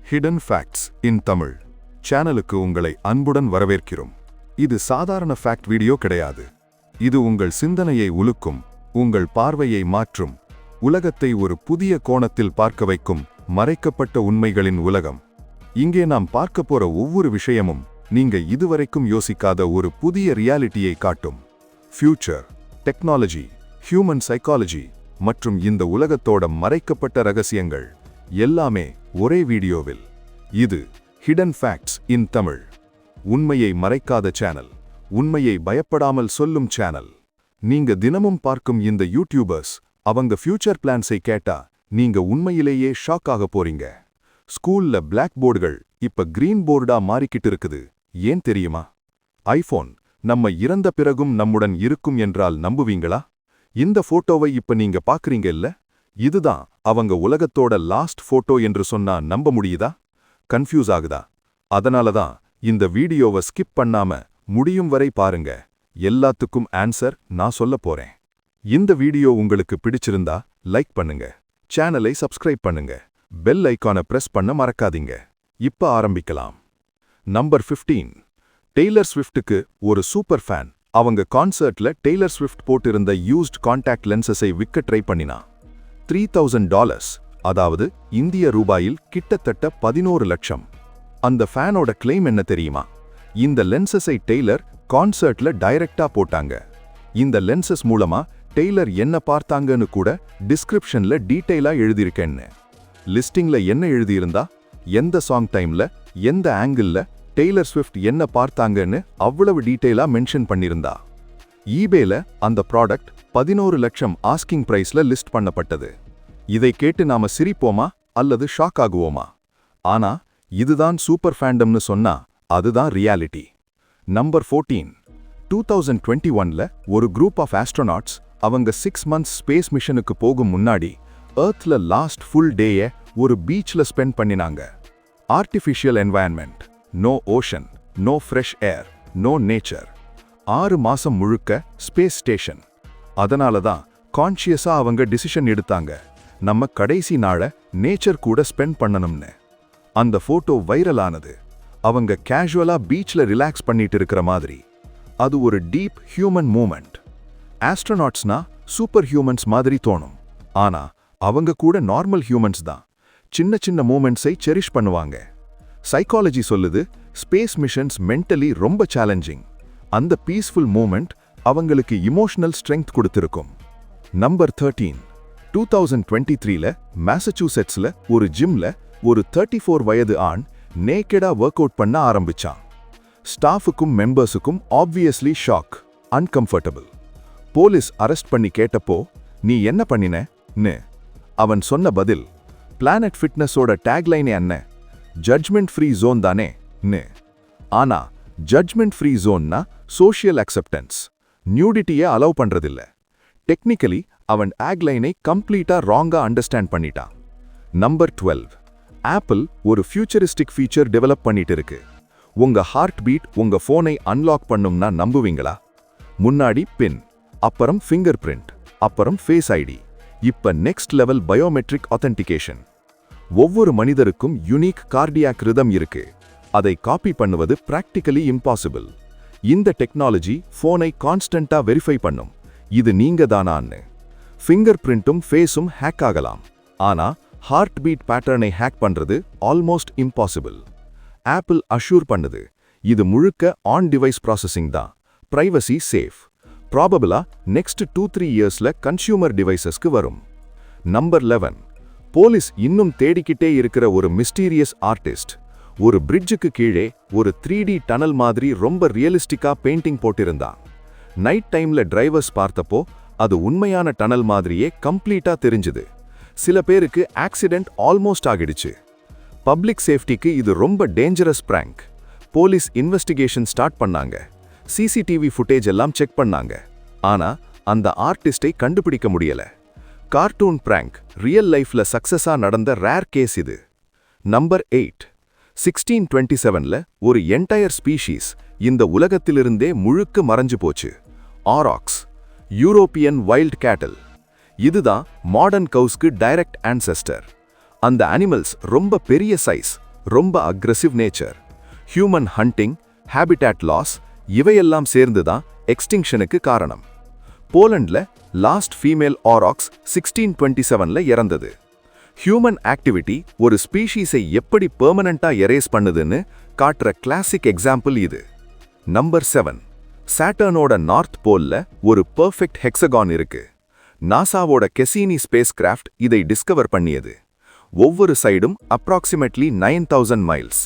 Hidden facts இன் தமிழ் சேனலுக்கு உங்களை அன்புடன் வரவேற்கிறோம். இது சாதாரண ஃபேக்ட் வீடியோ கிடையாது. இது உங்கள் சிந்தனையை உலுக்கும், உங்கள் பார்வையை மாற்றும், உலகத்தை ஒரு புதிய கோணத்தில் பார்க்க வைக்கும் மறைக்கப்பட்ட உண்மைகளின் உலகம். இங்கே நாம் பார்க்க போற ஒவ்வொரு விஷயமும் நீங்க இதுவரைக்கும் யோசிக்காத ஒரு புதிய ரியாலிட்டியை காட்டும். ஃபியூச்சர், டெக்னாலஜி, ஹியூமன் சைக்காலஜி மற்றும் இந்த உலகத்தோட மறைக்கப்பட்ட ரகசியங்கள் எல்லாமே ஒரே வீடியோவில். இது ஹிடன் ஃபேக்ட்ஸ் இன் தமிழ். உண்மையை மறைக்காத சேனல், உண்மையை பயப்படாமல் சொல்லும் சேனல். நீங்க தினமும் பார்க்கும் இந்த யூடியூபர்ஸ் அவங்க ஃபியூச்சர் பிளான்ஸை கேட்டா நீங்க உண்மையிலேயே ஷாக் ஆக போறீங்க. ஸ்கூல்ல பிளாக் போர்டுகள் இப்ப கிரீன் போர்டா மாறிக்கிட்டு இருக்குது. ஏன் தெரியுமா? ஐபோன் நம்ம இறந்த பிறகும் நம்முடன் இருக்கும் என்றால் நம்புவீங்களா? இந்த போட்டோவை இப்ப நீங்க பாக்குறீங்க இல்ல, இதுதான் அவங்க உலகத்தோட லாஸ்ட் போட்டோ என்று சொன்னா நம்ப முடியுதா? கன்ஃபியூஸ் ஆகுதா? அதனாலதான் இந்த வீடியோவை ஸ்கிப் பண்ணாம முடியும் வரை பாருங்க. எல்லாத்துக்கும் ஆன்சர் நான் சொல்ல போறேன். இந்த வீடியோ உங்களுக்கு பிடிச்சிருந்தா லைக் பண்ணுங்க, சேனலை சப்ஸ்கிரைப் பண்ணுங்க, பெல் ஐகானை பிரஸ் பண்ண மறக்காதீங்க. இப்ப ஆரம்பிக்கலாம். நம்பர் 15. டெய்லர் ஸ்விஃப்ட்டுக்கு ஒரு சூப்பர் ஃபேன் அவங்க கான்சர்ட்ல டெய்லர் ஸ்விஃப்ட் போட்டிருந்த யூஸ்ட் கான்டாக்ட் லென்சஸை விற்க ட்ரை பண்ணினா. $3,000, அதாவது இந்திய ரூபாயில் கிட்டத்தட்ட 11 லட்சம். அந்த ஃபேனோட கிளைம் என்ன தெரியுமா? இந்த லென்சஸை டெய்லர் கான்சர்ட்ல டைரக்டா போட்டாங்க. இந்த லென்சஸ் மூலமா டெய்லர் என்ன பார்த்தாங்கன்னு கூட டிஸ்கிரிப்ஷன்ல டீடைலா எழுதியிருக்கேன்னு. லிஸ்டிங்ல என்ன எழுதியிருந்தா, எந்த சாங் டைம்ல, எந்த ஆங்கிள்ல டெய்லர் ஸ்விஃப்ட் என்ன பார்த்தாங்கன்னு அவ்வளவு டீடைலா மென்ஷன் பண்ணியிருந்தா. ஈபேல அந்த ப்ராடக்ட் 11 லட்சம் ஆஸ்கிங் பிரைஸ்ல லிஸ்ட் பண்ணப்பட்டது. இதை கேட்டு நாம சிரிப்போமா அல்லது ஷாக் ஆகுவோமா? ஆனா இதுதான் சூப்பர் ஃபேண்டம்னு சொன்னா அதுதான் ரியாலிட்டி. நம்பர் 14. 2021ல ஒரு குரூப் ஆஃப் ஆஸ்ட்ரோநாட்ஸ் அவங்க 6 months ஸ்பேஸ் மிஷனுக்கு போகும் முன்னாடி எர்த்ல லாஸ்ட் ஃபுல் டேயை ஒரு பீச்ல ஸ்பெண்ட் பண்ணினாங்க. Artificial environment, no ocean, no fresh air, no nature. 6 மாசம் முழுக்க ஸ்பேஸ் ஸ்டேஷன். அதனால தான் கான்ஷியஸா அவங்க டிசிஷன் எடுத்தாங்க, நம்ம கடைசி நாளை நேச்சர் கூட ஸ்பெண்ட் பண்ணணும்னு. அந்த போட்டோ வைரல் ஆனது. அவங்க கேஷுவலா பீச்ல ரிலாக்ஸ் பண்ணிட்டு இருக்கிற மாதிரி. அது ஒரு டீப் ஹியூமன் மூமெண்ட். ஆஸ்ட்ரோநாட்ஸ்னா சூப்பர் ஹியூமன்ஸ் மாதிரி தோணும். ஆனா அவங்க கூட நார்மல் ஹியூமன்ஸ் தான். சின்ன சின்ன மூமெண்ட்ஸை செரிஷ் பண்ணுவாங்க. சைக்காலஜி சொல்லுது, ஸ்பேஸ் மிஷன்ஸ் மென்டலி ரொம்ப சேலஞ்சிங். அந்த பீஸ்ஃபுல் மூமெண்ட் அவங்களுக்கு இமோஷனல் ஸ்ட்ரெங்த் கொடுத்திருக்கும். நம்பர் 13. 2023ல மாசச்சூசெட்ஸ்ல ஒரு ஜிம்ல ஒரு 34 வயது ஆண் நேக்கெடா ஒர்க் அவுட் பண்ண ஆரம்பிச்சான். ஸ்டாஃபுக்கும் மெம்பர்ஸுக்கும் obviously shock, uncomfortable. Police arrest பண்ணி கேட்டப்போ, நீ என்ன பண்ணினன்னு அவன் சொன்ன பதில், பிளானட் ஃபிட்னஸோட டேக்லைனே என்ன, ஜட்ஜ்மெண்ட் ஃப்ரீ ஜோன் தானேன்னு. ஆனா ஜட்ஜ்மெண்ட் ஃப்ரீ ஜோன்னா சோஷியல் அக்செப்டன்ஸ், நியூடிட்டியை அலோவ் பண்றதில்ல. டெக்னிக்கலி அவன் டேக்லைனை கம்ப்ளீட்டா ராங்கா அண்டர்ஸ்டாண்ட் பண்ணிட்டான். நம்பர் 12. ஆப்பிள் ஒரு ஃபியூச்சரிஸ்டிக் ஃபீச்சர் டெவலப் பண்ணிட்டு இருக்கு. உங்க ஹார்ட் பீட் உங்க போனை அன்லாக் பண்ணும்னா நம்புவீங்களா? முன்னாடி பின், அப்புறம் ஃபிங்கர் பிரிண்ட், அப்புறம் ஃபேஸ் ஐடி, இப்ப நெக்ஸ்ட் லெவல் பயோமெட்ரிக் ஆத்தென்டிகேஷன். ஒவ்வொரு மனிதருக்கும் யூனிக் கார்டியாக் ரிதம் இருக்கு. அதை காப்பி பண்ணுவது பிராக்டிகலி இம்பாசிபிள். இந்த டெக்னாலஜி போனை கான்ஸ்டன்டா வெரிஃபை பண்ணும், இது நீங்க தானான்னு. ஃபிங்கர் பிரிண்ட்டும் ஃபேஸும் ஹேக் ஆகலாம், ஆனா ஹார்ட் பீட் பேட்டர்னை ஹேக் பண்றது ஆல்மோஸ்ட் இம்பாசிபிள். ஆப்பிள் அஷ்யூர் பண்ணுது, இது முழுக்க ஆன் டிவைஸ் ப்ராசஸிங் தான், பிரைவசி சேஃப். ப்ராபபிளா நெக்ஸ்ட் 2-3 இயர்ஸ்ல கன்சியூமர் டிவைசஸ்க்கு வரும். நம்பர் 11. போலீஸ் இன்னும் தேடிக்கிட்டே இருக்கிற ஒரு மிஸ்டீரியஸ் ஆர்டிஸ்ட் ஒரு பிரிட்ஜுக்கு கீழே ஒரு 3D டனல் மாதிரி ரொம்ப ரியலிஸ்டிக்கா பெயிண்டிங் போட்டிருந்தான். நைட் டைம்ல டிரைவர்ஸ் பார்த்தப்போ அது உண்மையான டனல் மாதிரியே கம்ப்ளீட்டா தெரிஞ்சுது. சில பேருக்கு ஆக்சிடென்ட் ஆல்மோஸ்ட் ஆகிடுச்சு. பப்ளிக் சேஃப்டிக்கு இது ரொம்ப dangerous prank. Police investigation start பண்ணாங்க. சிசிடிவி ஃபுட்டேஜ் எல்லாம் செக் பண்ணாங்க. ஆனா அந்த ஆர்டிஸ்டை கண்டுபிடிக்க முடியல. கார்ட்டூன் பிராங்க் ரியல் லைஃப்ல சக்சஸா நடந்த ரேர் கேஸ் இது. நம்பர் 8. 1627ல ஒரு என்டையர் ஸ்பீஷீஸ் இந்த உலகத்திலிருந்தே முழுக்க மறைஞ்சு போச்சு. ஆராக்ஸ், யூரோப்பியன் வைல்ட் கேட்டல். இதுதான் மாடர்ன் கவுஸ்க்கு டைரக்ட் ஆன்செஸ்டர். அந்த அனிமல்ஸ் ரொம்ப பெரிய சைஸ், ரொம்ப aggressive nature. Human hunting, habitat loss இவையெல்லாம் சேர்ந்து தான் எக்ஸ்டிங்ஷனுக்கு காரணம். போலண்ட்ல லாஸ்ட் ஃபீமேல் ஆராக்ஸ் 1627ல இறந்தது. ஹியூமன் ஆக்டிவிட்டி ஒரு ஸ்பீஷீஸை எப்படி பெர்மனண்டா எரேஸ் பண்ணுதுன்னு காட்டுற கிளாசிக் எக்ஸாம்பிள் இது. நம்பர் 7. சாட்டர்னோட நார்த் போல்ல ஒரு பெர்ஃபெக்ட் ஹெக்ஸகான் இருக்கு. நாசாவோட கெசினி ஸ்பேஸ் கிராஃப்ட் இதை டிஸ்கவர் பண்ணியது. ஒவ்வொரு சைடும் அப்ராக்சிமேட்லி 9000 மைல்ஸ்.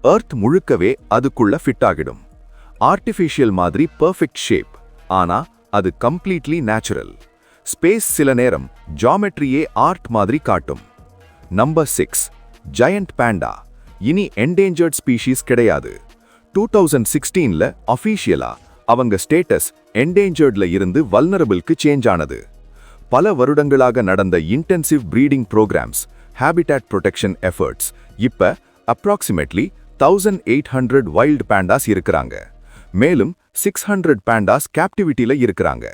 எர்த் முழுக்கவே அதுக்குள்ள ஃபிட் ஆகிடும். ஆர்டிஃபிஷியல் மாதிரி பெர்ஃபெக்ட் ஷேப், ஆனா அது கம்ப்ளீட்லி நேச்சுரல். ஸ்பேஸ் சில நேரம் ஜாமெட்ரியே ஆர்ட் மாதிரி காட்டும். நம்பர் 6. ஜயண்ட் பேண்டா இனி என்டேஞ்சர்ட் ஸ்பீஷீஸ் கிடையாது. 2016ல அஃபீஷியலா அவங்க ஸ்டேட்டஸ் என்டேஞ்சர்ட்ல இருந்து வல்னரபிள்க்கு சேஞ்ச் ஆனது. பல வருடங்களாக நடந்த intensive breeding programs, habitat protection efforts, இப்ப அப்ராக்சிமேட்லி 1800 வைல்ட் பேண்டாஸ் இருக்கிறாங்க. மேலும் 600 பேண்டாஸ் கேப்டிவிட்டில இருக்கிறாங்க.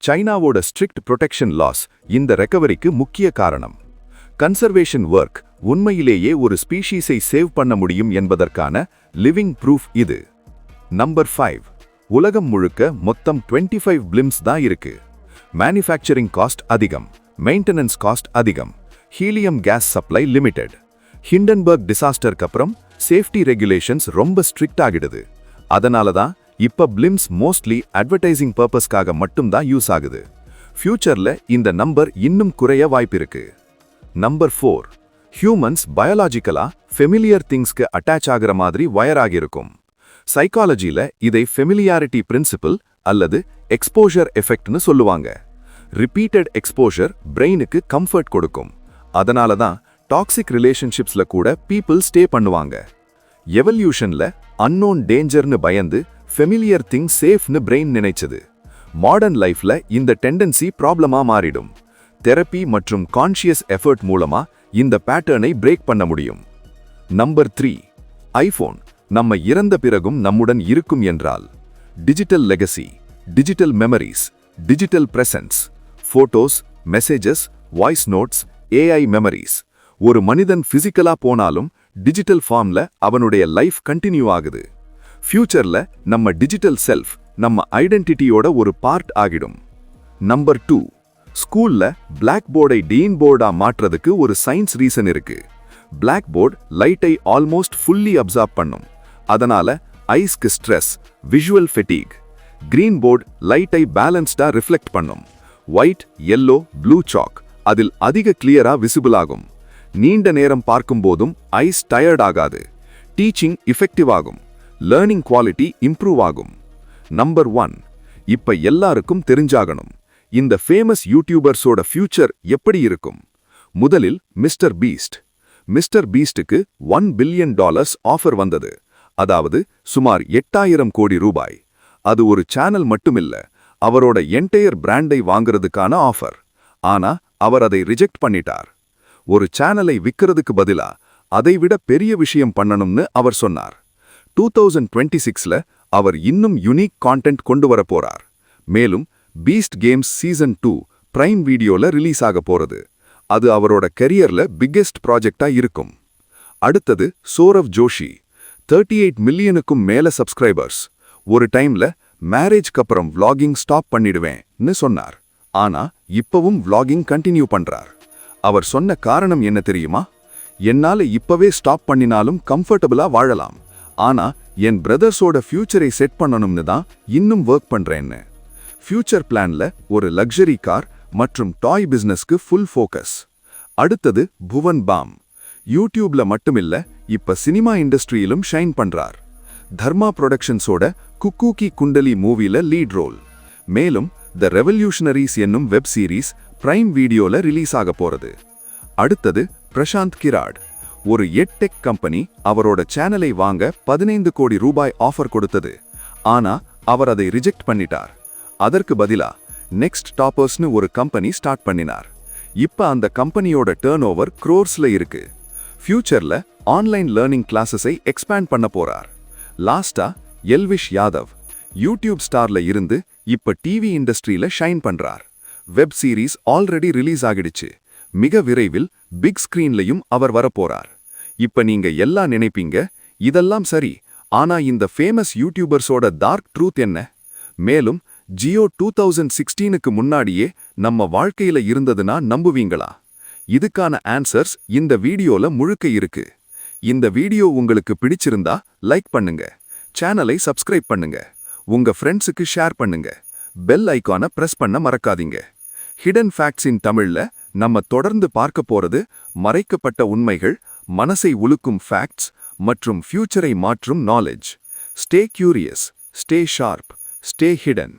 சைனாவோட ஸ்ட்ரிக்ட் ப்ரொடெக்ஷன் லாஸ் இந்த ரெக்கவரிக்கு முக்கிய காரணம். கன்சர்வேஷன் ஒர்க் உண்மையிலேயே ஒரு ஸ்பீஷீஸை சேவ் பண்ண முடியும் என்பதற்கான லிவிங் ப்ரூஃப் இது. நம்பர் 5. உலகம் முழுக்க மொத்தம் 25 பிளிம்ஸ் தான் இருக்கு. மேனுஃபேக்சரிங் காஸ்ட் அதிகம், மெயின்டெனன்ஸ் காஸ்ட் அதிகம், helium gas supply limited. Hindenburg டிசாஸ்டருக்கு அப்புறம் சேஃப்டி ரெகுலேஷன்ஸ் ரொம்ப ஸ்ட்ரிக்ட் ஆகிடுது. அதனால தான் இப்ப பிளிம்ஸ் மோஸ்ட்லி அட்வர்டைசிங் பர்பஸ்க்காக மட்டும்தான் யூஸ் ஆகுது. ஃபியூச்சர்ல இந்த நம்பர் இன்னும் குறைய வாய்ப்பிருக்கு. நம்பர் 4. ஹியூமன்ஸ் பயாலாஜிக்கலா ஃபெமிலியர் திங்ஸ்க்கு அட்டாச் ஆகிற மாதிரி வயர் ஆகியிருக்கும். சைக்காலஜில இதை ஃபெமிலியாரிட்டி பிரின்சிபிள் அல்லது எக்ஸ்போஷர் எஃபெக்ட்னு சொல்லுவாங்க. ரிப்பீட்டட் எக்ஸ்போஷர் பிரெயினுக்கு கம்ஃபர்ட் கொடுக்கும். அதனால தான் டாக்ஸிக் ரிலேஷன்ஷிப்ஸ்ல கூட பீப்புள் ஸ்டே பண்ணுவாங்க. எவல்யூஷன்ல அன்னோன் டேஞ்சர்னு பயந்து ஃபெமிலியர் திங் சேஃப்னு பிரெயின் நினைச்சது. மாடர்ன் லைஃப்ல இந்த டெண்டன்சி ப்ராப்ளமா மாறிடும். தெரப்பி மற்றும் கான்ஷியஸ் எஃபர்ட் மூலமா இந்த பேட்டர்னை பிரேக் பண்ண முடியும். நம்பர் 3. ஐபோன் நம்ம இறந்த பிறகும் நம்முடன் இருக்கும் என்றால் digital legacy, digital memories, digital presence, photos, messages, voice notes, AI memories. ஒரு மனிதன் பிசிக்கலா போனாலும் டிஜிட்டல் ஃபார்ம்ல அவனுடைய லைஃப் கண்டினியூ ஆகுது. ஃபியூச்சர்ல நம்ம டிஜிட்டல் செல்ஃப் நம்ம ஐடென்டிட்டியோட ஒரு பார்ட் ஆகிடும். நம்பர் 2. ஸ்கூல்ல பிளாக் போர்டை டீன் போர்டா மாற்றதுக்கு ஒரு சயின்ஸ் ரீசன் இருக்கு. பிளாக் போர்டு லைட்டை ஆல்மோஸ்ட் ஃபுல்லி அப்சார்ப் பண்ணும். அதனால ஐஸ்க்கு stress, visual fatigue. Green board லைட்டை பேலன்ஸ்டா ரிஃப்ளெக்ட் பண்ணும். ஒயிட், yellow, ப்ளூ சாக் அதில் அதிக கிளியரா விசிபிள் ஆகும். நீண்ட நேரம் பார்க்கும்போதும் ஐஸ் டயர்ட் ஆகாது. டீச்சிங் இஃபெக்டிவ் ஆகும். லேர்னிங் குவாலிட்டி இம்ப்ரூவ் ஆகும். நம்பர் 1. இப்ப எல்லாருக்கும் தெரிஞ்சாகணும், இந்த ஃபேமஸ் யூடியூபர்ஸோட ஃபியூச்சர் எப்படி இருக்கும். முதலில் மிஸ்டர் பீஸ்ட். மிஸ்டர் பீஸ்டுக்கு $1 பில்லியன் ஆஃபர் வந்தது. அதாவது சுமார் 8000 கோடி ரூபாய். அது ஒரு சேனல் மட்டுமில்ல, அவரோட என்டையர் பிராண்டை வாங்குறதுக்கான ஆஃபர். ஆனா அவர் அதை ரிஜெக்ட் பண்ணிட்டார். ஒரு சேனலை விற்கிறதுக்கு பதிலா அதைவிட பெரிய விஷயம் பண்ணணும்னு அவர் சொன்னார். 2026ல அவர் இன்னும் யூனிக் கான்டென்ட் கொண்டு வர போறார். மேலும் பீஸ்ட் கேம்ஸ் சீசன் 2 பிரைம் வீடியோல ரிலீஸ் ஆக போறது. அது அவரோட கரியர்ல பிக்கெஸ்ட் ப்ராஜெக்டா இருக்கும். அடுத்தது சோரவ் ஜோஷி. 38 மில்லியனுக்கும் மேல சப்ஸ்கிரைபர்ஸ். ஒரு டைம்ல மேரேஜ்க்கு அப்புறம் vlogging ஸ்டாப் பண்ணிடுவேன்னு சொன்னார். ஆனா இப்பவும் vlogging கண்டினியூ பண்றார். அவர் சொன்ன காரணம் என்ன தெரியுமா? என்னால இப்பவே ஸ்டாப் பண்ணினாலும் கம்ஃபர்டபுளா வாழலாம், ஆனா என் பிரதர்ஸோட ஃபியூச்சரை செட் பண்ணணும்னு தான் இன்னும் ஒர்க் பண்றேன்னு. ஃபியூச்சர் பிளான்ல ஒரு லக்ஸரி கார் மற்றும் டாய் பிசினஸ்க்கு ஃபுல் ஃபோக்கஸ். அடுத்தது புவன் பாம். யூடியூப்ல மட்டுமில்ல, இப்ப சினிமா இண்டஸ்ட்ரியிலும் ஷைன் பண்றார். தர்மா புரொடக்ஷன்ஸோட குக்கூ கி குண்டலி மூவில லீட் ரோல். மேலும் த ரெவல்யூஷனரிஸ் என்னும் வெப் சீரிஸ் பிரைம் வீடியோல ரிலீஸ் ஆக போறது. அடுத்தது பிரசாந்த் கிராட். ஒரு எட்டெக் கம்பெனி அவரோட சேனலை வாங்க 15 கோடி ரூபாய் ஆஃபர் கொடுத்தது. ஆனா அவர் அதை ரிஜெக்ட் பண்ணிட்டார். அதற்கு பதிலா நெக்ஸ்ட் டாப்பர்ஸ்னு ஒரு கம்பெனி ஸ்டார்ட் பண்ணினார். இப்ப அந்த கம்பெனியோட டர்ன்ஓவர் crores-ல இருக்கு. ஃபியூச்சர்ல ஆன்லைன் லேர்னிங் கிளாஸஸை எக்ஸ்பேண்ட் பண்ண போறார். லாஸ்டா எல்விஷ் யாதவ். யூடியூப் ஸ்டார்ல இருந்து இப்ப டிவி இண்டஸ்ட்ரியில ஷைன் பண்றார். வெப் சீரிஸ் ஆல்ரெடி ரிலீஸ் ஆகிடுச்சு. மிக விரைவில் பிக் ஸ்கிரீன்லையும் அவர் வரப்போறார். இப்ப நீங்க எல்லாம் நினைப்பீங்க, இதெல்லாம் சரி, ஆனா இந்த ஃபேமஸ் யூடியூபர்ஸோட டார்க் ட்ரூத் என்ன? மேலும் ஜியோ 2016க்கு முன்னாடியே நம்ம வாழ்க்கையில இருந்ததுன்னா நம்புவீங்களா? இதுக்கான ஆன்சர்ஸ் இந்த வீடியோல முழுக்க இருக்கு. இந்த வீடியோ உங்களுக்கு பிடிச்சிருந்தா லைக் பண்ணுங்க, சேனலை சப்ஸ்கிரைப் பண்ணுங்க, உங்க ஃப்ரெண்ட்ஸுக்கு ஷேர் பண்ணுங்க, பெல் ஐகானை பிரஸ் பண்ண மறக்காதீங்க. ஹிடன் ஃபேக்ட்ஸ் இன் தமிழ்ல நம்ம தொடர்ந்து பார்க்க போறது மறைக்கப்பட்ட உண்மைகள், மனசை உலுக்கும் ஃபேக்ட்ஸ் மற்றும் ஃபியூச்சரை மாற்றும் knowledge. Stay curious, stay sharp, stay hidden.